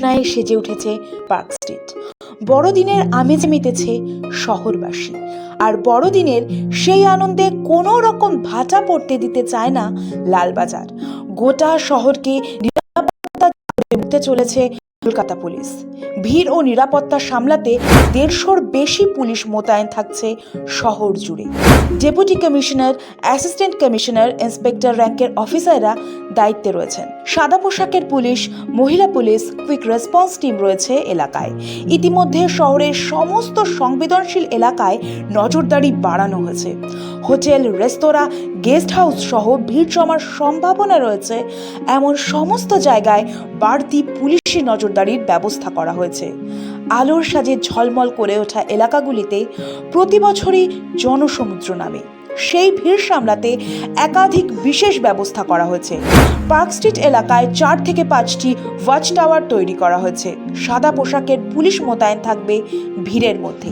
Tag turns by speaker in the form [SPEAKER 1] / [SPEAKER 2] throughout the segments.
[SPEAKER 1] জ্যোৎস্নায় সেজে উঠেছে park street. বড়দিনের আমেজে মেতেছে শহরবাসী, আর বড়দিনের সেই আনন্দে কোনো রকম ভাটা পড়তে দিতে চায় না লালবাজার। গোটা শহরকে নিরাপত্তা দিতে চলেছে কলকাতা পুলিশ। ভিড় ও নিরাপত্তা সামলাতে 150-র বেশি পুলিশ মোতায়েন থাকছে শহর জুড়ে। Deputy commissioner, assistant commissioner, inspector র্যাঙ্কের অফিসাররা দায়িত্বে রয়েছেন। সাদা পোশাকের পুলিশ, মহিলা পুলিশ, কুইক রেসপন্স টিম রয়েছে এলাকায়। ইতিমধ্যে শহরের সমস্ত সংবেদনশীল এলাকায় নজরদারি বাড়ানো হয়েছে। হোটেল, রেস্তোরাঁ, গেস্ট হাউস সহ ভিড় জমার সম্ভাবনা রয়েছে এমন সমস্ত জায়গায় বাড়তি পুলিশি নজরদারির ব্যবস্থা করা হয়েছে। আলোর সাজে ঝলমল করে ওঠা এলাকাগুলিতে প্রতি বছরই জনসমুদ্র নামে। সেই ভিড় সামলাতে একাধিক বিশেষ ব্যবস্থা করা হয়েছে। পার্ক স্ট্রিট এলাকায় 4 থেকে 5টি ওয়াচ টাওয়ার তৈরি করা হয়েছে। সাদা পোশাকের পুলিশ মোতায়েন থাকবে ভিড়ের মধ্যে।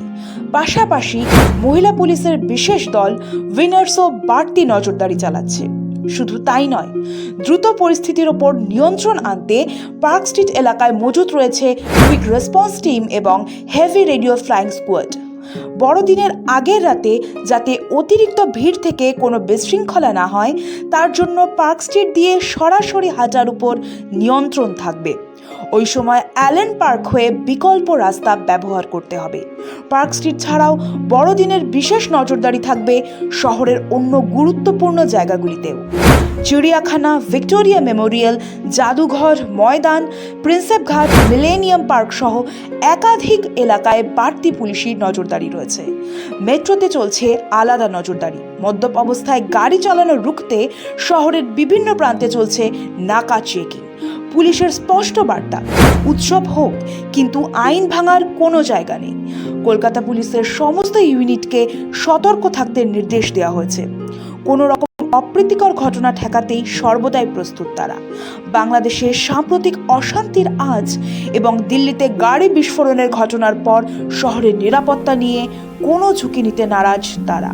[SPEAKER 1] পাশাপাশি মহিলা পুলিশের বিশেষ দল উইনার্সও বাড়তি নজরদারি চালাচ্ছে। শুধু তাই নয়, দ্রুত পরিস্থিতির ওপর নিয়ন্ত্রণ আনতে পার্ক স্ট্রিট এলাকায় মজুত রয়েছে কুইক রেসপন্স টিম এবং হেভি রেডিও ফ্লাইং স্কোয়াড। বড়দিনের আগের রাতে যাতে অতিরিক্ত ভিড় থেকে কোনো বিশৃঙ্খলা না হয়, তার জন্য পার্ক স্ট্রিট দিয়ে সরাসরি হাঁটার উপর নিয়ন্ত্রণ থাকবে। ওই সময় অ্যালেন পার্ক হয়ে বিকল্প রাস্তা ব্যবহার করতে হবে। পার্ক স্ট্রিট ছাড়াও বড়দিনের বিশেষ নজরদারি থাকবে শহরের অন্য গুরুত্বপূর্ণ জায়গাগুলিতেও। চিড়িয়াখানা, ভিক্টোরিয়া মেমোরিয়াল, জাদুঘর, ময়দান, প্রিন্সেপ ঘাট, মিলেনিয়াম পার্ক সহ একাধিক এলাকায় বাড়তি পুলিশি নজরদারি রয়েছে। মেট্রোতে চলছে আলাদা নজরদারি। মদ্যপ অবস্থায় গাড়ি চালানো রুখতে শহরের বিভিন্ন প্রান্তে চলছে নাকা চেকিং। পুলিশের স্পষ্ট বার্তা, উৎসব হোক কিন্তু আইন ভাঙার কোনো জায়গা নেই। কলকাতা পুলিশের সমস্ত ইউনিটকে সতর্ক থাকতে নির্দেশ দেওয়া হয়েছে। কোনো রকম অপ্রীতিকর ঘটনা ঠেকাতেই সর্বদাই প্রস্তুত তারা। বাংলাদেশের সাম্প্রতিক অশান্তির আজ এবং দিল্লিতে গাড়ি বিস্ফোরণের ঘটনার পর শহরের নিরাপত্তা নিয়ে কোনো ঝুঁকি নিতে নারাজ তারা।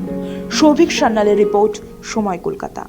[SPEAKER 1] সৌভিক সান্যালের রিপোর্ট, সময় কলকাতা।